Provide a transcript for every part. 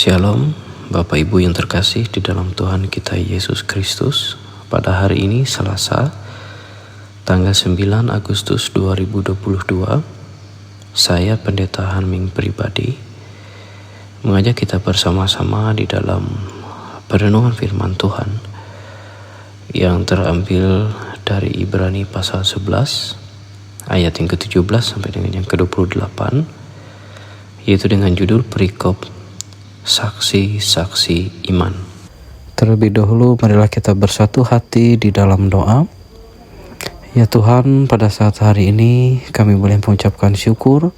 Shalom, Bapak Ibu yang terkasih di dalam Tuhan kita Yesus Kristus. Pada hari ini Selasa, tanggal 9 Agustus 2022, saya Pendeta Hanming pribadi mengajak kita bersama-sama di dalam perenungan firman Tuhan yang terambil dari Ibrani pasal 11 ayat yang ke-17 sampai dengan yang ke-28, yaitu dengan judul perikop saksi-saksi iman. Terlebih dahulu marilah kita bersatu hati di dalam doa. Ya Tuhan, pada saat hari ini kami boleh mengucapkan syukur,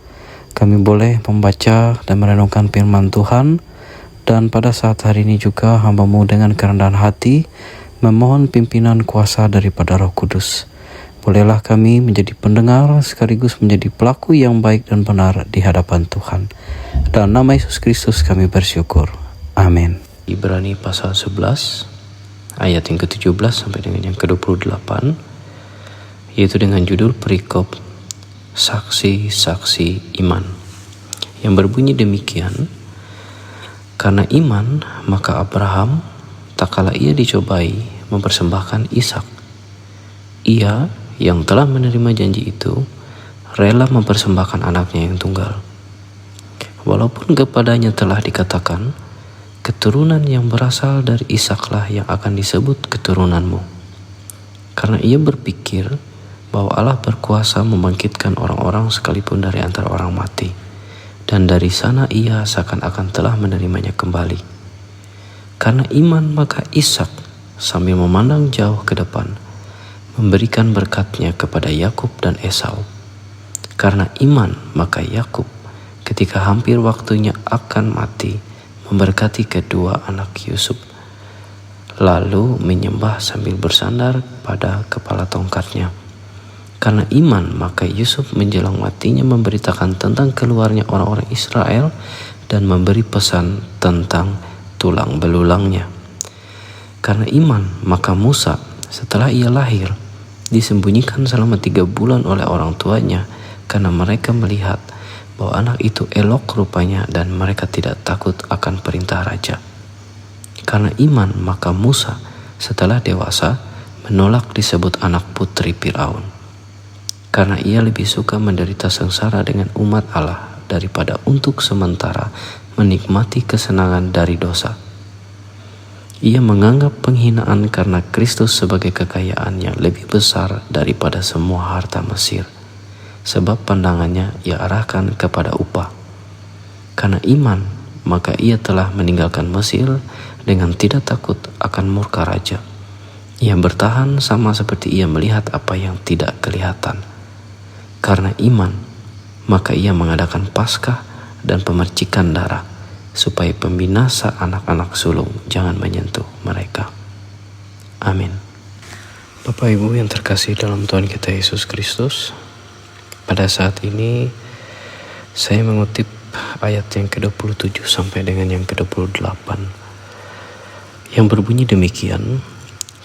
kami boleh membaca dan merenungkan firman Tuhan, dan pada saat hari ini juga hamba-Mu dengan kerendahan hati memohon pimpinan kuasa daripada Roh Kudus. Bolehlah kami menjadi pendengar sekaligus menjadi pelaku yang baik dan benar di hadapan Tuhan. Dalam nama Yesus Kristus kami bersyukur. Amin. Ibrani pasal 11 ayat yang ke-17 sampai dengan yang ke-28, yaitu dengan judul perikop saksi-saksi iman, yang berbunyi demikian: karena iman maka Abraham tak kala ia dicobai mempersembahkan Ishak, ia yang telah menerima janji itu rela mempersembahkan anaknya yang tunggal, walaupun kepadanya telah dikatakan, keturunan yang berasal dari Ishaklah yang akan disebut keturunanmu. Karena ia berpikir bahwa Allah berkuasa membangkitkan orang-orang sekalipun dari antara orang mati, dan dari sana ia seakan-akan telah menerimanya kembali. Karena iman maka Ishak sambil memandang jauh ke depan memberikan berkatnya kepada Yakub dan Esau. Karena iman maka Yakub ketika hampir waktunya akan mati memberkati kedua anak Yusuf, lalu menyembah sambil bersandar pada kepala tongkatnya. Karena iman maka Yusuf menjelang matinya memberitakan tentang keluarnya orang-orang Israel dan memberi pesan tentang tulang belulangnya. Karena iman maka Musa setelah ia lahir disembunyikan selama 3 bulan oleh orang tuanya, karena mereka melihat bahwa anak itu elok rupanya dan mereka tidak takut akan perintah raja. Karena iman maka Musa setelah dewasa menolak disebut anak putri Firaun, karena ia lebih suka menderita sengsara dengan umat Allah daripada untuk sementara menikmati kesenangan dari dosa. Ia menganggap penghinaan karena Kristus sebagai kekayaan yang lebih besar daripada semua harta Mesir, sebab pandangannya ia arahkan kepada upah. Karena iman maka ia telah meninggalkan Mesir dengan tidak takut akan murka raja. Ia bertahan sama seperti ia melihat apa yang tidak kelihatan. Karena iman maka ia mengadakan Paskah dan pemercikan darah, supaya pembinasa anak-anak sulung jangan menyentuh mereka. Amin. Bapak Ibu yang terkasih dalam Tuhan kita Yesus Kristus, pada saat ini saya mengutip ayat yang ke-27 sampai dengan yang ke-28, yang berbunyi demikian: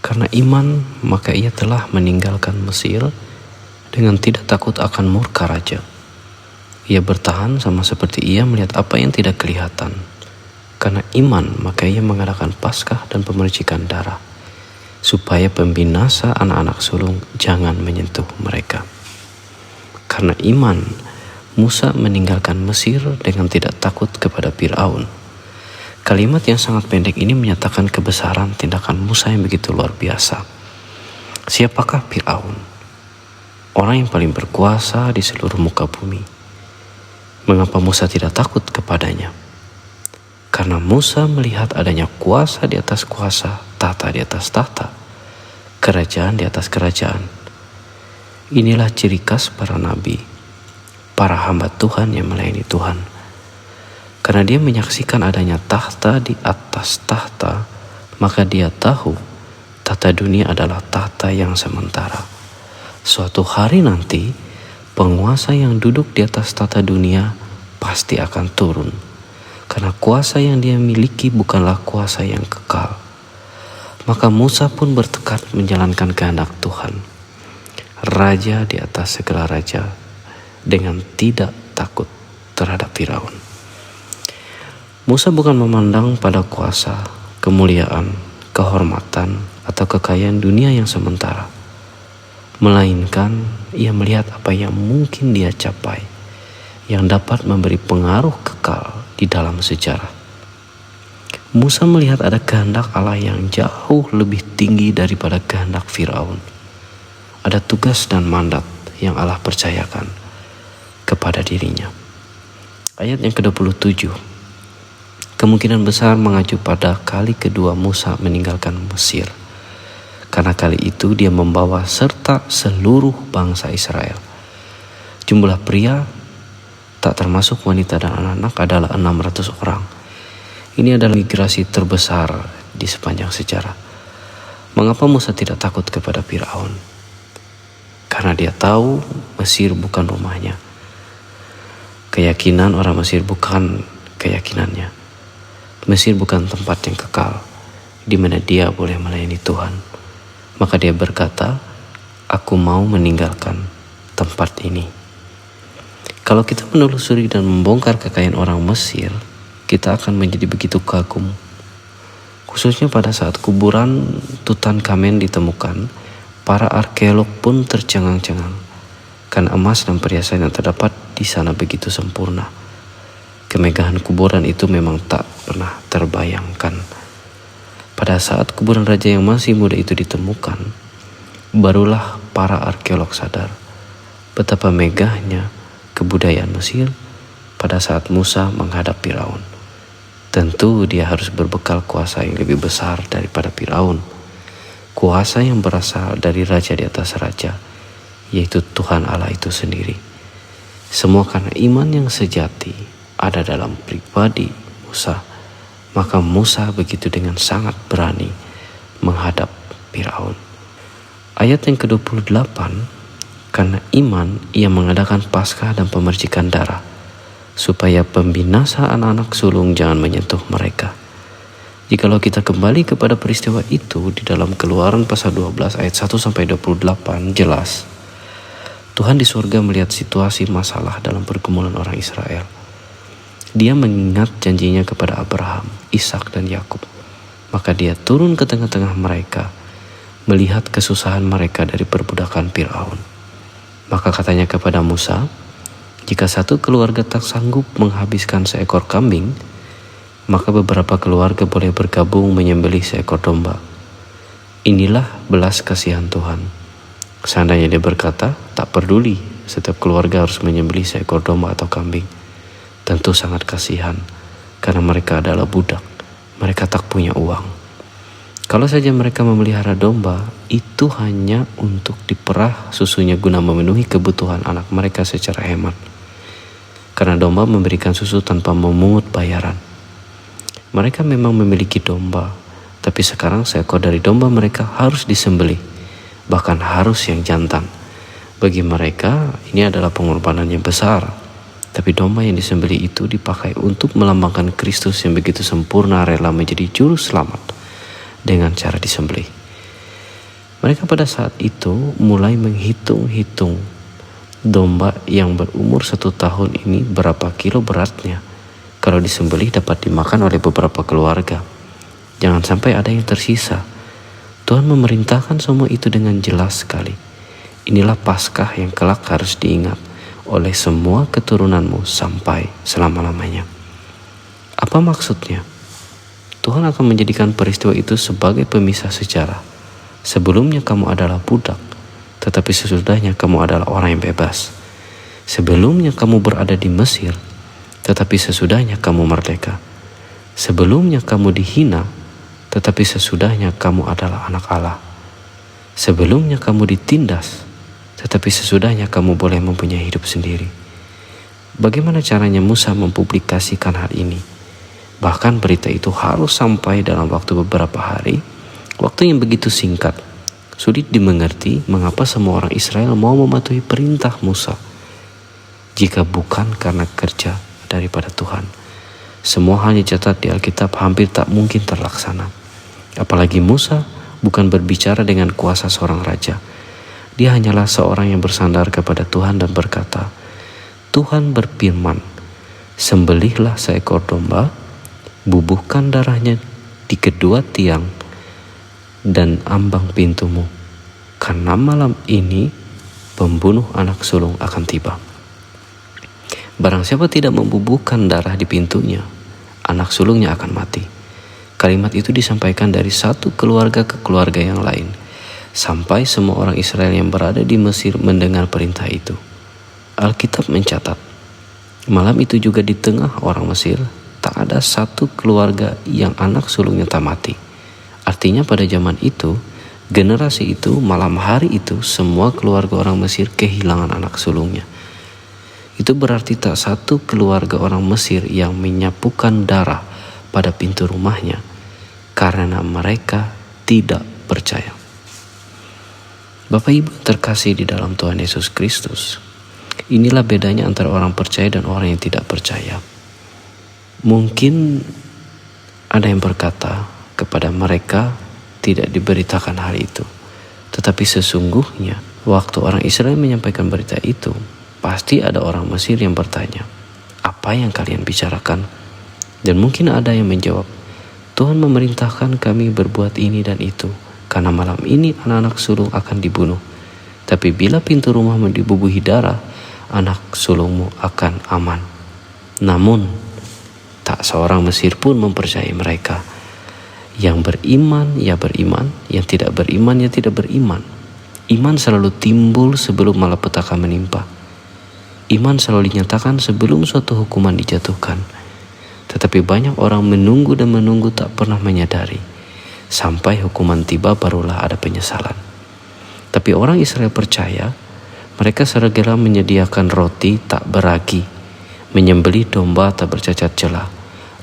karena iman maka ia telah meninggalkan Mesir dengan tidak takut akan murka raja. Ia bertahan sama seperti ia melihat apa yang tidak kelihatan. Karena iman maka ia mengadakan Paskah dan pemercikan darah, supaya pembinasa anak-anak sulung jangan menyentuh mereka. Karena iman Musa meninggalkan Mesir dengan tidak takut kepada Firaun. Kalimat yang sangat pendek ini menyatakan kebesaran tindakan Musa yang begitu luar biasa. Siapakah Firaun? Orang yang paling berkuasa di seluruh muka bumi. Mengapa Musa tidak takut kepadanya? Karena Musa melihat adanya kuasa di atas kuasa, tahta di atas tahta, kerajaan di atas kerajaan. Inilah ciri khas para nabi, para hamba Tuhan yang melayani Tuhan. Karena dia menyaksikan adanya tahta di atas tahta, maka dia tahu tahta dunia adalah tahta yang sementara. Suatu hari nanti, penguasa yang duduk di atas tahta dunia pasti akan turun, karena kuasa yang dia miliki bukanlah kuasa yang kekal. Maka Musa pun bertekad menjalankan kehendak Tuhan, raja di atas segala raja, dengan tidak takut terhadap Firaun. Musa bukan memandang pada kuasa, kemuliaan, kehormatan, atau kekayaan dunia yang sementara, melainkan ia melihat apa yang mungkin dia capai, yang dapat memberi pengaruh kekal di dalam sejarah. Musa melihat ada kehendak Allah yang jauh lebih tinggi daripada kehendak Firaun. Ada tugas dan mandat yang Allah percayakan kepada dirinya. Ayat yang ke-27, kemungkinan besar mengacu pada kali kedua Musa meninggalkan Mesir. Karena kali itu dia membawa serta seluruh bangsa Israel. Jumlah pria, tak termasuk wanita dan anak-anak, adalah 600 orang. Ini adalah migrasi terbesar di sepanjang sejarah. Mengapa Musa tidak takut kepada Firaun? Karena dia tahu Mesir bukan rumahnya. Keyakinan orang Mesir bukan keyakinannya. Mesir bukan tempat yang kekal, di mana dia boleh melayani Tuhan. Maka dia berkata, aku mau meninggalkan tempat ini. Kalau kita menelusuri dan membongkar kekayaan orang Mesir, kita akan menjadi begitu kagum. Khususnya pada saat kuburan Tutankhamen ditemukan, para arkeolog pun tercengang-cengang karena emas dan perhiasan yang terdapat di sana begitu sempurna. Kemegahan kuburan itu memang tak pernah terbayangkan. Pada saat kuburan raja yang masih muda itu ditemukan, barulah para arkeolog sadar betapa megahnya kebudayaan Mesir pada saat Musa menghadap Firaun. Tentu dia harus berbekal kuasa yang lebih besar daripada Firaun. Kuasa yang berasal dari raja di atas raja, yaitu Tuhan Allah itu sendiri. Semua karena iman yang sejati ada dalam pribadi Musa. Maka Musa begitu dengan sangat berani menghadap Firaun. Ayat yang ke-28, karena iman ia mengadakan Paskah dan pemercikan darah, supaya pembinasa anak-anak sulung jangan menyentuh mereka. Jikalau kita kembali kepada peristiwa itu di dalam Keluaran pasal 12 ayat 1-28, jelas Tuhan di surga melihat situasi masalah dalam pergumulan orang Israel. Dia mengingat janjinya kepada Abraham, Ishak dan Yakub. Maka dia turun ke tengah-tengah mereka, melihat kesusahan mereka dari perbudakan Firaun. Maka katanya kepada Musa, jika satu keluarga tak sanggup menghabiskan seekor kambing, maka beberapa keluarga boleh bergabung menyembelih seekor domba. Inilah belas kasihan Tuhan. Seandainya dia berkata, tak peduli, setiap keluarga harus menyembelih seekor domba atau kambing, tentu sangat kasihan, karena mereka adalah budak, mereka tak punya uang. Kalau saja mereka memelihara domba, itu hanya untuk diperah susunya guna memenuhi kebutuhan anak mereka secara hemat. Karena domba memberikan susu tanpa memungut bayaran. Mereka memang memiliki domba, tapi sekarang seekor dari domba mereka harus disembelih, bahkan harus yang jantan. Bagi mereka, ini adalah pengorbanan yang besar. Tapi domba yang disembelih itu dipakai untuk melambangkan Kristus yang begitu sempurna rela menjadi juru selamat dengan cara disembelih. Mereka pada saat itu mulai menghitung-hitung domba yang berumur 1 tahun ini berapa kilo beratnya. Kalau disembelih dapat dimakan oleh beberapa keluarga. Jangan sampai ada yang tersisa. Tuhan memerintahkan semua itu dengan jelas sekali. Inilah Paskah yang kelak harus diingat oleh semua keturunanmu sampai selama-lamanya. Apa maksudnya? Tuhan akan menjadikan peristiwa itu sebagai pemisah sejarah. Sebelumnya kamu adalah budak, tetapi sesudahnya kamu adalah orang yang bebas. Sebelumnya kamu berada di Mesir, tetapi sesudahnya kamu merdeka. Sebelumnya kamu dihina, tetapi sesudahnya kamu adalah anak Allah. Sebelumnya kamu ditindas, tetapi sesudahnya kamu boleh mempunyai hidup sendiri. Bagaimana caranya Musa mempublikasikan hal ini? Bahkan berita itu harus sampai dalam waktu beberapa hari, waktu yang begitu singkat. Sulit dimengerti mengapa semua orang Israel mau mematuhi perintah Musa, jika bukan karena kerja daripada Tuhan. Semua hal yang dicatat di Alkitab hampir tak mungkin terlaksana. Apalagi Musa bukan berbicara dengan kuasa seorang raja. Dia hanyalah seorang yang bersandar kepada Tuhan dan berkata, Tuhan berfirman, sembelihlah seekor domba bubuhkan darahnya di kedua tiang dan ambang pintumu, karena malam ini pembunuh anak sulung akan tiba. Barang siapa tidak membubuhkan darah di pintunya, anak sulungnya akan mati. Kalimat itu disampaikan dari satu keluarga ke keluarga yang lain, sampai semua orang Israel yang berada di Mesir mendengar perintah itu. Alkitab mencatat, malam itu juga di tengah orang Mesir, tak ada satu keluarga yang anak sulungnya tak mati. Artinya pada zaman itu, generasi itu, malam hari itu, semua keluarga orang Mesir kehilangan anak sulungnya. Itu berarti tak satu keluarga orang Mesir yang menyapukan darah pada pintu rumahnya, karena mereka tidak percaya. Bapak Ibu terkasih di dalam Tuhan Yesus Kristus, inilah bedanya antara orang percaya dan orang yang tidak percaya. Mungkin ada yang berkata kepada mereka tidak diberitakan hal itu, tetapi sesungguhnya waktu orang Israel menyampaikan berita itu, pasti ada orang Mesir yang bertanya, apa yang kalian bicarakan? Dan mungkin ada yang menjawab, Tuhan memerintahkan kami berbuat ini dan itu, karena malam ini anak-anak sulung akan dibunuh. Tapi bila pintu rumahmu dibubuhi darah, anak sulungmu akan aman. Namun, tak seorang Mesir pun mempercayai mereka. Yang beriman, ya beriman. Yang tidak beriman, ya tidak beriman. Iman selalu timbul sebelum malapetaka menimpa. Iman selalu dinyatakan sebelum suatu hukuman dijatuhkan. Tetapi banyak orang menunggu dan menunggu tak pernah menyadari. Sampai hukuman tiba barulah ada penyesalan. Tapi orang Israel percaya, mereka segera menyediakan roti tak beragi, menyembelih domba tak bercacat celah,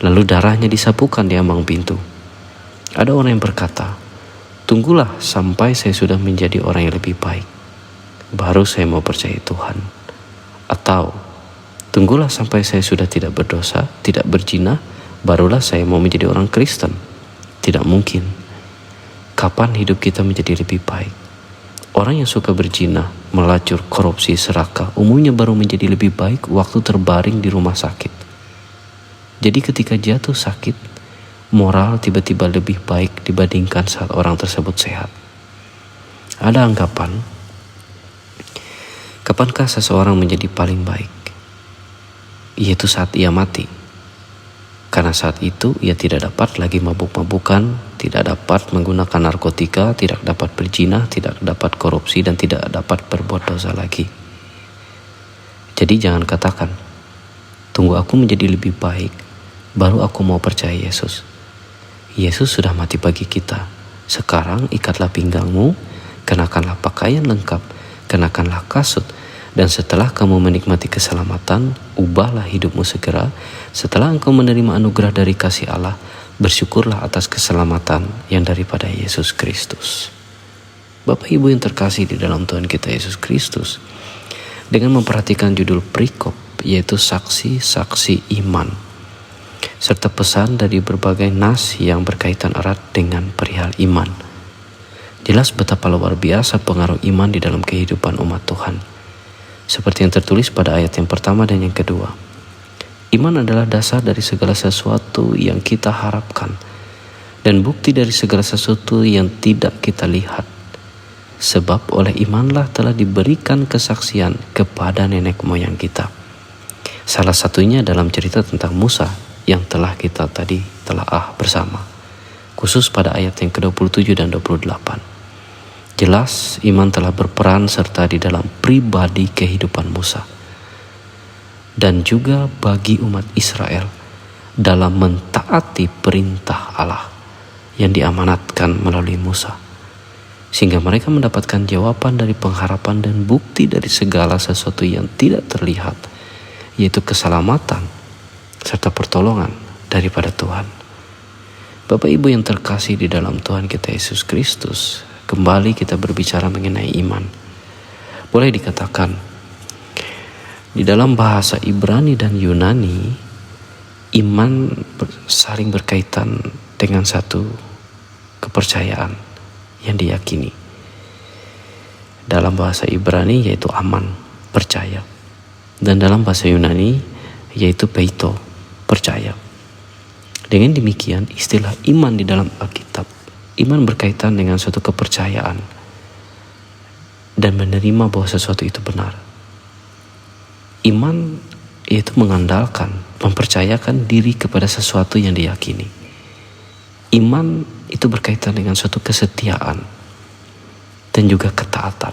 lalu darahnya disapukan di ambang pintu. Ada orang yang berkata, tunggulah sampai saya sudah menjadi orang yang lebih baik, baru saya mau percaya Tuhan. Atau, tunggulah sampai saya sudah tidak berdosa, tidak berzina, barulah saya mau menjadi orang Kristen. Tidak mungkin. Kapan hidup kita menjadi lebih baik? Orang yang suka berzina, melacur, korupsi, serakah, umumnya baru menjadi lebih baik waktu terbaring di rumah sakit. Jadi ketika jatuh sakit, moral tiba-tiba lebih baik dibandingkan saat orang tersebut sehat. Ada anggapan, kapankah seseorang menjadi paling baik? Yaitu saat ia mati. Karena saat itu ia tidak dapat lagi mabuk-mabukan, tidak dapat menggunakan narkotika, tidak dapat berzina, tidak dapat korupsi, dan tidak dapat berbuat dosa lagi. Jadi jangan katakan, tunggu aku menjadi lebih baik, baru aku mau percaya Yesus. Yesus sudah mati bagi kita. Sekarang ikatlah pinggangmu, kenakanlah pakaian lengkap, kenakanlah kasut, dan setelah kamu menikmati keselamatan, ubahlah hidupmu segera. Setelah engkau menerima anugerah dari kasih Allah, bersyukurlah atas keselamatan yang daripada Yesus Kristus. Bapak Ibu yang terkasih di dalam Tuhan kita Yesus Kristus, dengan memperhatikan judul perikop, yaitu saksi-saksi iman, serta pesan dari berbagai nas yang berkaitan erat dengan perihal iman, jelas betapa luar biasa pengaruh iman di dalam kehidupan umat Tuhan. Seperti yang tertulis pada ayat yang pertama dan yang kedua. Iman adalah dasar dari segala sesuatu yang kita harapkan dan bukti dari segala sesuatu yang tidak kita lihat. Sebab oleh imanlah telah diberikan kesaksian kepada nenek moyang kita. Salah satunya dalam cerita tentang Musa yang telah kita tadi telaah bersama. Khusus pada ayat yang ke-27 dan 28. Jelas iman telah berperan serta di dalam pribadi kehidupan Musa dan juga bagi umat Israel dalam mentaati perintah Allah yang diamanatkan melalui Musa, sehingga mereka mendapatkan jawaban dari pengharapan dan bukti dari segala sesuatu yang tidak terlihat, yaitu keselamatan serta pertolongan daripada Tuhan. Bapak Ibu yang terkasih di dalam Tuhan kita Yesus Kristus, kembali kita berbicara mengenai iman. Boleh dikatakan, di dalam bahasa Ibrani dan Yunani, iman saling berkaitan dengan satu kepercayaan yang diyakini. Dalam bahasa Ibrani yaitu aman, percaya. Dan dalam bahasa Yunani yaitu peito, percaya. Dengan demikian, istilah iman di dalam Alkitab, iman berkaitan dengan suatu kepercayaan dan menerima bahwa sesuatu itu benar. Iman yaitu mengandalkan, mempercayakan diri kepada sesuatu yang diyakini. Iman itu berkaitan dengan suatu kesetiaan dan juga ketaatan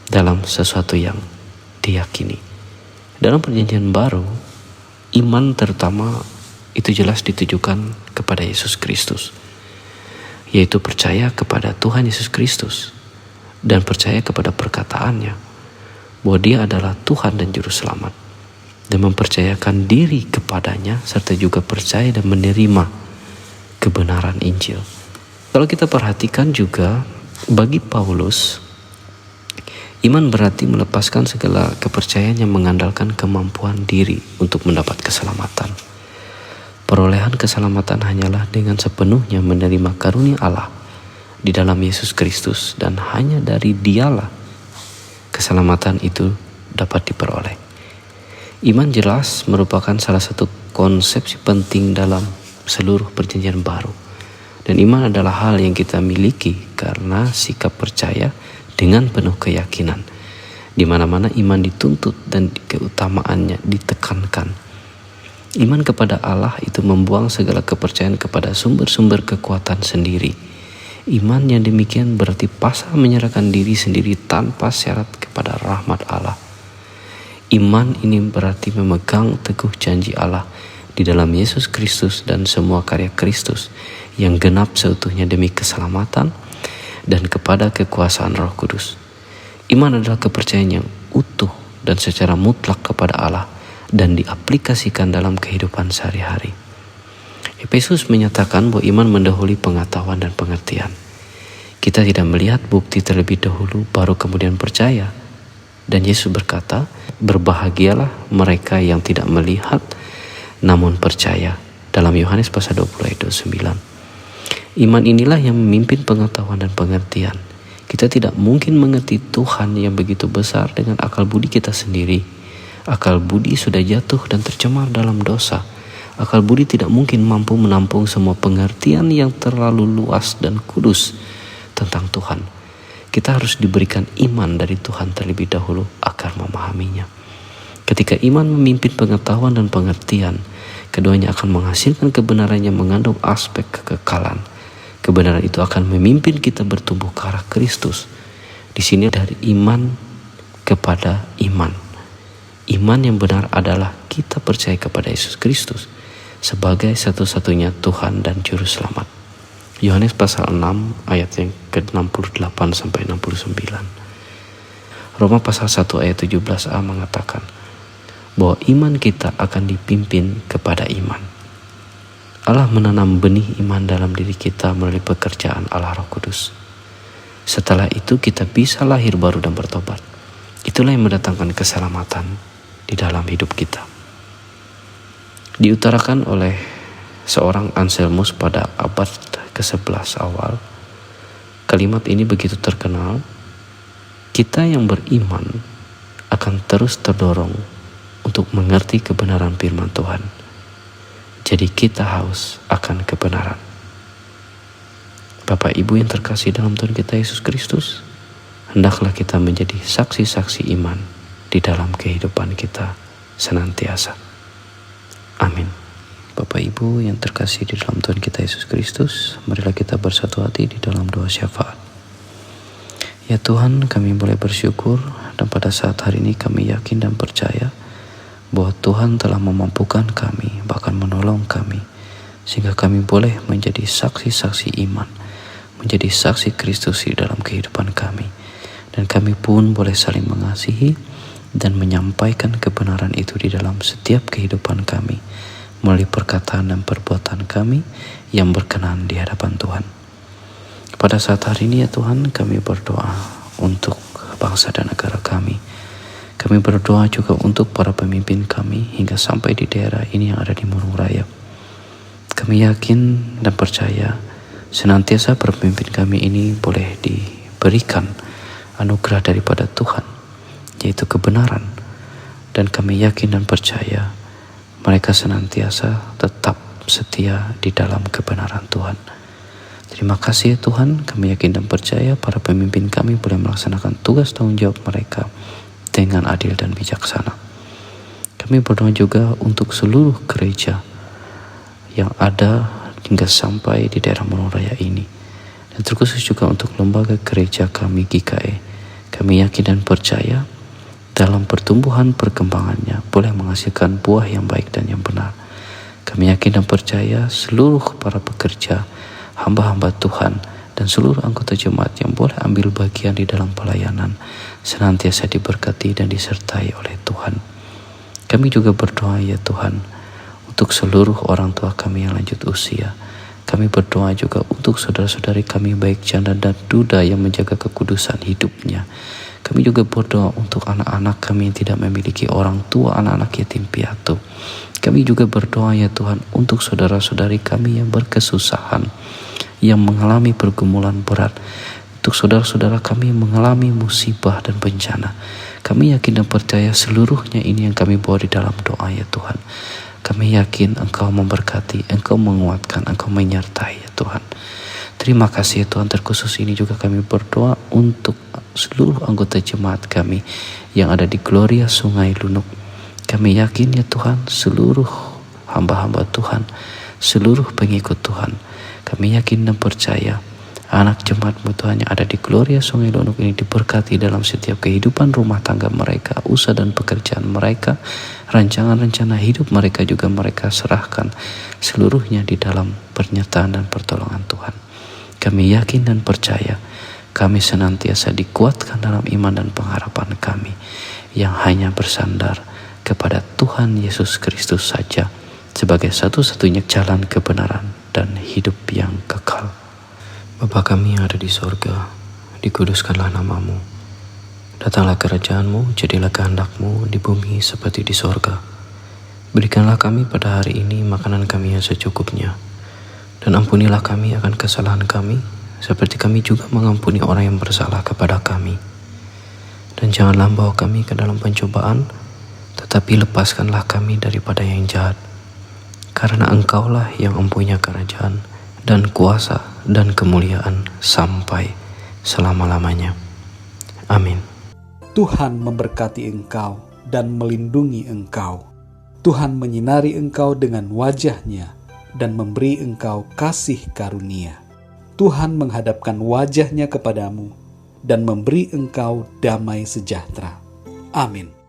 dalam sesuatu yang diyakini. Dalam Perjanjian Baru, iman terutama itu jelas ditujukan kepada Yesus Kristus, yaitu percaya kepada Tuhan Yesus Kristus dan percaya kepada perkataannya bahwa Dia adalah Tuhan dan Juru Selamat, dan mempercayakan diri kepadanya serta juga percaya dan menerima kebenaran Injil. Kalau kita perhatikan juga, bagi Paulus, iman berarti melepaskan segala kepercayaan yang mengandalkan kemampuan diri untuk mendapat keselamatan. Perolehan keselamatan hanyalah dengan sepenuhnya menerima karunia Allah di dalam Yesus Kristus, dan hanya dari Dialah keselamatan itu dapat diperoleh. Iman jelas merupakan salah satu konsepsi penting dalam seluruh Perjanjian Baru. Dan iman adalah hal yang kita miliki karena sikap percaya dengan penuh keyakinan. Di mana-mana iman dituntut dan keutamaannya ditekankan. Iman kepada Allah itu membuang segala kepercayaan kepada sumber-sumber kekuatan sendiri. Iman yang demikian berarti pasrah menyerahkan diri sendiri tanpa syarat kepada rahmat Allah. Iman ini berarti memegang teguh janji Allah di dalam Yesus Kristus dan semua karya Kristus yang genap seutuhnya demi keselamatan dan kepada kekuasaan Roh Kudus. Iman adalah kepercayaan yang utuh dan secara mutlak kepada Allah dan diaplikasikan dalam kehidupan sehari-hari. Efesus menyatakan bahwa iman mendahului pengetahuan dan pengertian. Kita tidak melihat bukti terlebih dahulu baru kemudian percaya. Dan Yesus berkata, berbahagialah mereka yang tidak melihat namun percaya, dalam Yohanes pasal 20 ayat 29. Iman inilah yang memimpin pengetahuan dan pengertian. Kita tidak mungkin mengerti Tuhan yang begitu besar dengan akal budi kita sendiri. Akal budi sudah jatuh dan tercemar dalam dosa. Akal budi tidak mungkin mampu menampung semua pengertian yang terlalu luas dan kudus tentang Tuhan. Kita harus diberikan iman dari Tuhan terlebih dahulu agar memahaminya. Ketika iman memimpin pengetahuan dan pengertian, keduanya akan menghasilkan kebenaran yang mengandung aspek kekekalan. Kebenaran itu akan memimpin kita bertumbuh ke arah Kristus. Di sini dari iman kepada iman. Iman yang benar adalah kita percaya kepada Yesus Kristus sebagai satu-satunya Tuhan dan Juru Selamat. Yohanes pasal 6 ayat yang ke-68 sampai 69. Roma pasal 1 ayat 17a mengatakan bahwa iman kita akan dipimpin kepada iman. Allah menanam benih iman dalam diri kita melalui pekerjaan Allah Roh Kudus. Setelah itu kita bisa lahir baru dan bertobat. Itulah yang mendatangkan keselamatan di dalam hidup kita. Diutarakan oleh seorang Anselmus pada abad ke-11 awal, kalimat ini begitu terkenal, kita yang beriman akan terus terdorong untuk mengerti kebenaran firman Tuhan. Jadi kita haus akan kebenaran. Bapak Ibu yang terkasih dalam Tuhan kita Yesus Kristus, hendaklah kita menjadi saksi-saksi iman di dalam kehidupan kita senantiasa. Amin. Bapak Ibu yang terkasih di dalam Tuhan kita Yesus Kristus, marilah kita bersatu hati di dalam doa syafaat. Ya Tuhan, kami boleh bersyukur dan pada saat hari ini kami yakin dan percaya bahwa Tuhan telah memampukan kami, bahkan menolong kami, sehingga kami boleh menjadi saksi-saksi iman, menjadi saksi Kristus di dalam kehidupan kami. Dan kami pun boleh saling mengasihi dan menyampaikan kebenaran itu di dalam setiap kehidupan kami melalui perkataan dan perbuatan kami yang berkenan di hadapan Tuhan. Pada saat hari ini ya Tuhan, kami berdoa untuk bangsa dan negara kami. Kami berdoa juga untuk para pemimpin kami hingga sampai di daerah ini yang ada di Murung Raya. Kami yakin dan percaya senantiasa para pemimpin kami ini boleh diberikan anugerah daripada Tuhan, yaitu kebenaran. Dan kami yakin dan percaya mereka senantiasa tetap setia di dalam kebenaran Tuhan. Terima kasih ya Tuhan, kami yakin dan percaya para pemimpin kami boleh melaksanakan tugas tanggung jawab mereka dengan adil dan bijaksana. Kami berdoa juga untuk seluruh gereja yang ada hingga sampai di daerah Mangun Raya ini. Dan terkhusus juga untuk lembaga gereja kami GKE. Kami yakin dan percaya dalam pertumbuhan perkembangannya boleh menghasilkan buah yang baik dan yang benar. Kami yakin dan percaya seluruh para pekerja, hamba-hamba Tuhan, dan seluruh anggota jemaat yang boleh ambil bagian di dalam pelayanan senantiasa diberkati dan disertai oleh Tuhan. Kami juga berdoa ya Tuhan untuk seluruh orang tua kami yang lanjut usia. Kami berdoa juga untuk saudara-saudari kami baik janda dan duda yang menjaga kekudusan hidupnya. Kami juga berdoa untuk anak-anak kami yang tidak memiliki orang tua, anak-anak yatim piatu. Kami juga berdoa ya Tuhan untuk saudara-saudari kami yang berkesusahan, yang mengalami pergumulan berat, untuk saudara-saudara kami yang mengalami musibah dan bencana. Kami yakin dan percaya seluruhnya ini yang kami bawa di dalam doa ya Tuhan. Kami yakin Engkau memberkati, Engkau menguatkan, Engkau menyertai ya Tuhan. Terima kasih ya Tuhan, terkhusus ini juga kami berdoa untuk seluruh anggota jemaat kami yang ada di Gloria Sungai Lunuk. Kami yakin ya Tuhan, seluruh hamba-hamba Tuhan, seluruh pengikut Tuhan, kami yakin dan percaya anak jemaat-Mu Tuhan yang ada di Gloria Sungai Lunuk ini diberkati dalam setiap kehidupan rumah tangga mereka, usaha dan pekerjaan mereka, rancangan-rencana hidup mereka juga mereka serahkan seluruhnya di dalam penyertaan dan pertolongan Tuhan. Kami yakin dan percaya kami senantiasa dikuatkan dalam iman dan pengharapan kami yang hanya bersandar kepada Tuhan Yesus Kristus saja sebagai satu-satunya jalan kebenaran dan hidup yang kekal. Bapa kami yang ada di sorga, dikuduskanlah nama-Mu. Datanglah kerajaan-Mu, jadilah kehendak-Mu di bumi seperti di sorga. Berikanlah kami pada hari ini makanan kami yang secukupnya. Dan ampunilah kami akan kesalahan kami, seperti kami juga mengampuni orang yang bersalah kepada kami. Dan janganlah bawa kami ke dalam pencobaan, tetapi lepaskanlah kami daripada yang jahat. Karena Engkaulah yang mempunyai kerajaan, dan kuasa, dan kemuliaan sampai selama-lamanya. Amin. Tuhan memberkati engkau dan melindungi engkau. Tuhan menyinari engkau dengan wajah-Nya dan memberi engkau kasih karunia. Tuhan menghadapkan wajah-Nya kepadamu dan memberi engkau damai sejahtera. Amin.